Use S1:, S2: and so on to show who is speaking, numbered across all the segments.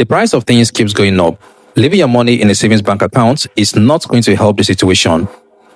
S1: The price of things keeps going up. Leaving your money in a savings bank account is not going to help the situation.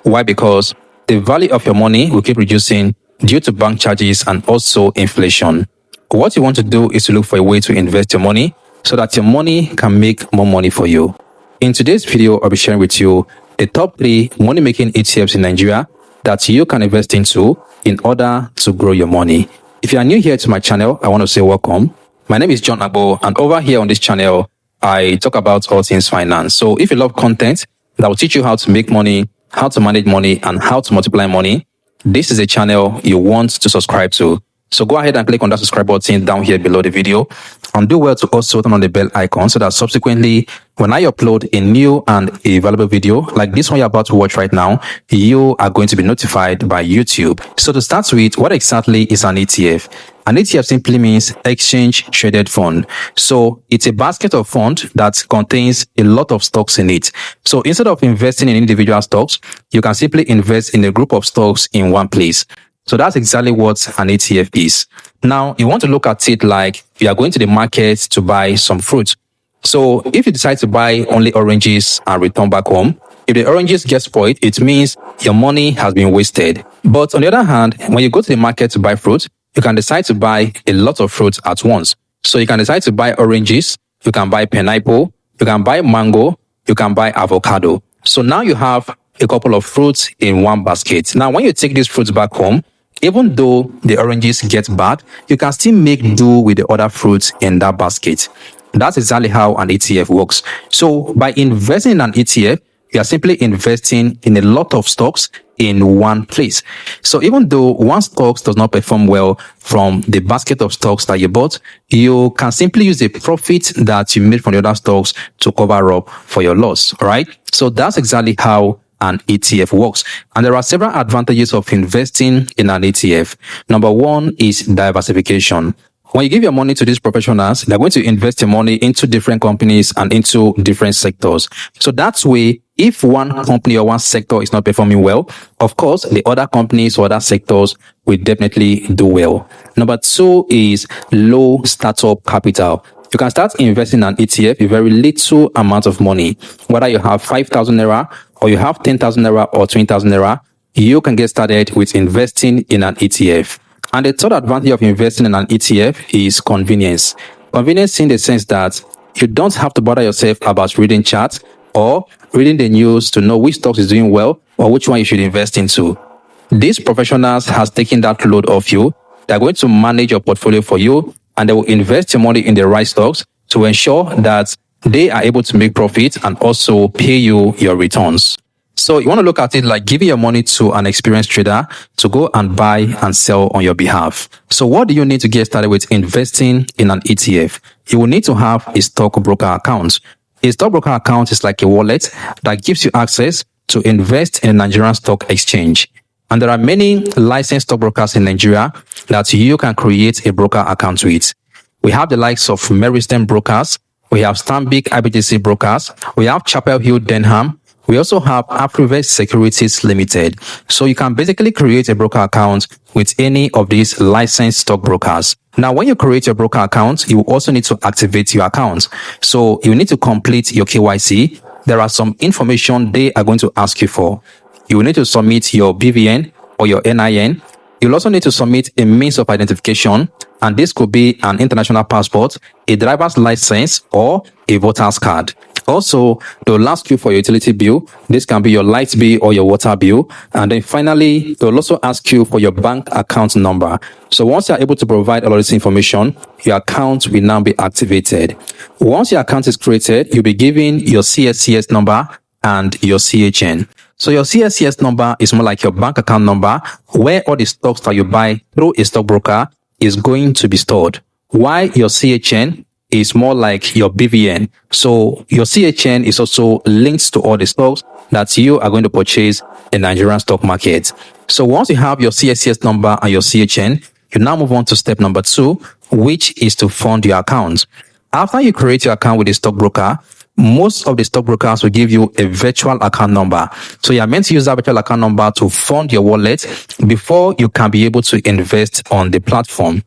S1: Why? Because the value of your money will keep reducing due to bank charges and also inflation. What you want to do is to look for a way to invest your money so that your money can make more money for you. In today's video, I'll be sharing with you the top 3 money-making ETFs in Nigeria that you can invest into in order to grow your money. If you are new here to my channel, I want to say welcome. My name is John Agbo, and over here on this channel, I talk about all things finance. So if you love content that will teach you how to make money, how to manage money, and how to multiply money, this is a channel you want to subscribe to. So go ahead and click on that subscribe button down here below the video, and do well to also turn on the bell icon so that subsequently when I upload a new and a valuable video like this one you're about to watch right now, you are going to be notified by YouTube. So to start with, what exactly is an ETF? An ETF simply means exchange traded fund. So it's a basket of funds that contains a lot of stocks in it. So instead of investing in individual stocks, you can simply invest in a group of stocks in one place. So that's exactly what an ETF is. Now, you want to look at it like you are going to the market to buy some fruit. So if you decide to buy only oranges and return back home, if the oranges get spoiled, it means your money has been wasted. But on the other hand, when you go to the market to buy fruit, you can decide to buy a lot of fruit at once. So you can decide to buy oranges, you can buy pineapple, you can buy mango, you can buy avocado. So now you have a couple of fruits in one basket. Now, when you take these fruits back home, even though the oranges get bad, you can still make do with the other fruits in that basket. That's exactly how an ETF works. So by investing in an ETF, you are simply investing in a lot of stocks in one place. So even though one stock does not perform well from the basket of stocks that you bought, you can simply use the profit that you made from the other stocks to cover up for your loss. All right. So that's exactly how an ETF works. And there are several advantages of investing in an ETF. Number one is diversification. When you give your money to these professionals, they're going to invest your money into different companies and into different sectors. So that's way, if one company or one sector is not performing well, of course, the other companies or other sectors will definitely do well. Number 2 is low startup capital. You can start investing in an ETF with very little amount of money. Whether you have 5,000 naira or you have 10,000 naira or 20,000 naira, you can get started with investing in an ETF. And the third advantage of investing in an ETF is convenience. Convenience in the sense that you don't have to bother yourself about reading charts or reading the news to know which stocks is doing well or which one you should invest into. These professionals has taken that load off you. They're going to manage your portfolio for you, and they will invest your money in the right stocks to ensure that they are able to make profit and also pay you your returns. So you want to look at it like giving your money to an experienced trader to go and buy and sell on your behalf. So what do you need to get started with investing in an ETF? You will need to have a stockbroker account. A stockbroker account is like a wallet that gives you access to invest in a Nigerian stock exchange. And there are many licensed stockbrokers in Nigeria that you can create a broker account with. We have the likes of Meristem Brokers, we have Stanbic IBTC Brokers, we have Chapel Hill Denham, we also have Afrivest Securities Limited. So you can basically create a broker account with any of these licensed stockbrokers. Now, when you create your broker account, you also need to activate your account. So you need to complete your KYC. There are some information they are going to ask you for. You will need to submit your BVN or your NIN. You'll also need to submit a means of identification, and this could be an international passport, a driver's license, or a voter's card. Also, they'll ask you for your utility bill. This can be your light bill or your water bill. And then finally, they'll also ask you for your bank account number. So once you're able to provide all of this information, your account will now be activated. Once your account is created, you'll be given your CSCS number and your CHN. So your CSCS number is more like your bank account number, where all the stocks that you buy through a stockbroker is going to be stored. While your CHN is more like your BVN. So your CHN is also linked to all the stocks that you are going to purchase in the Nigerian stock market. So once you have your CSCS number and your CHN, you now move on to step number 2, which is to fund your account. After you create your account with a stockbroker, most of the stockbrokers will give you a virtual account number. So you are meant to use that virtual account number to fund your wallet before you can be able to invest on the platform.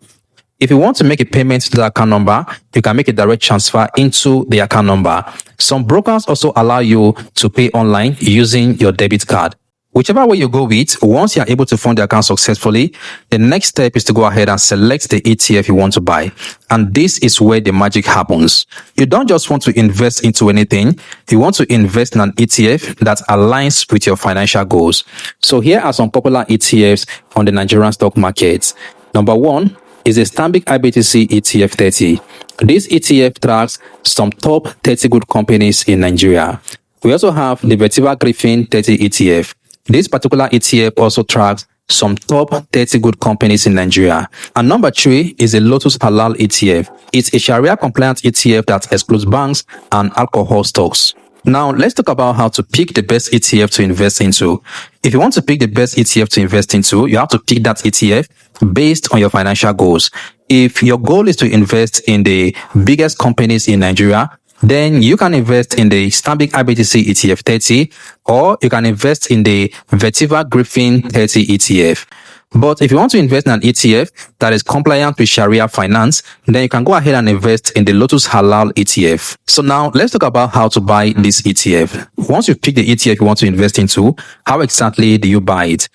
S1: If you want to make a payment to the account number, you can make a direct transfer into the account number. Some brokers also allow you to pay online using your debit card. Whichever way you go with, once you are able to fund the account successfully, the next step is to go ahead and select the ETF you want to buy. And this is where the magic happens. You don't just want to invest into anything. You want to invest in an ETF that aligns with your financial goals. So here are some popular ETFs on the Nigerian stock market. Number one is the Stanbic IBTC ETF30. This ETF tracks some top 30 good companies in Nigeria. We also have the Vertiva Griffin 30 ETF. This particular ETF also tracks some top 30 good companies in Nigeria. And number 3 is the Lotus Halal ETF. It's a Sharia compliant ETF that excludes banks and alcohol stocks. Now, let's talk about how to pick the best ETF to invest into. If you want to pick the best ETF to invest into, you have to pick that ETF based on your financial goals. If your goal is to invest in the biggest companies in Nigeria, then you can invest in the Stanbic IBTC ETF30, or you can invest in the Vertiva Griffin 30 ETF. But if you want to invest in an ETF that is compliant with Sharia finance, then you can go ahead and invest in the Lotus Halal ETF. So now let's talk about how to buy this ETF. Once you pick the ETF you want to invest into, how exactly do you buy it?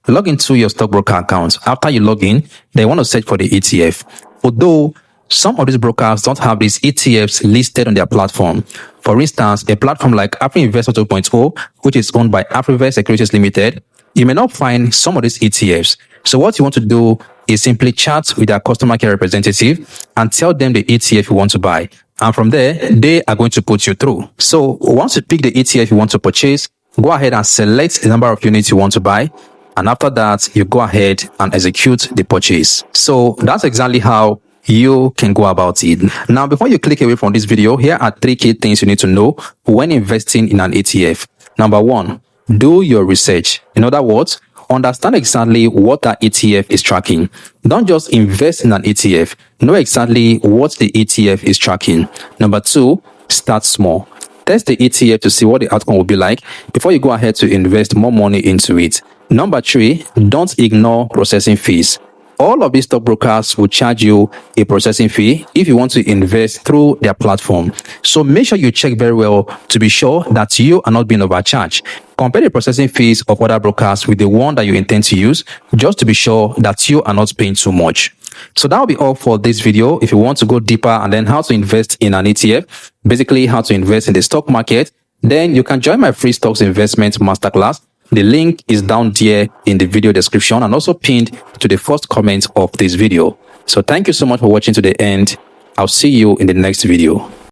S1: Log into your stockbroker account. After you log in, they want to search for the ETF. Although some of these brokers don't have these ETFs listed on their platform. For instance, a platform like AfriInvestor 2.0, which is owned by AfriVest Securities Limited, you may not find some of these ETFs. So what you want to do is simply chat with their customer care representative and tell them the ETF you want to buy. And from there, they are going to put you through. So once you pick the ETF you want to purchase, go ahead and select the number of units you want to buy. And after that, you go ahead and execute the purchase. So that's exactly how you can go about it. Now, before you click away from this video, here are 3 key things you need to know when investing in an ETF. Number 1, do your research. In other words, understand exactly what that ETF is tracking. Don't just invest in an ETF. Know exactly what the ETF is tracking. Number 2, start small. Test the ETF to see what the outcome will be like before you go ahead to invest more money into it. Number 3, don't ignore processing fees. All of these stockbrokers will charge you a processing fee if you want to invest through their platform. So make sure you check very well to be sure that you are not being overcharged. Compare the processing fees of other brokers with the one that you intend to use, just to be sure that you are not paying too much. So that will be all for this video. If you want to go deeper and then how to invest in an ETF, basically how to invest in the stock market, then you can join my free stocks investment masterclass. The link is down there in the video description and also pinned to the first comment of this video. So thank you so much for watching to the end. I'll see you in the next video.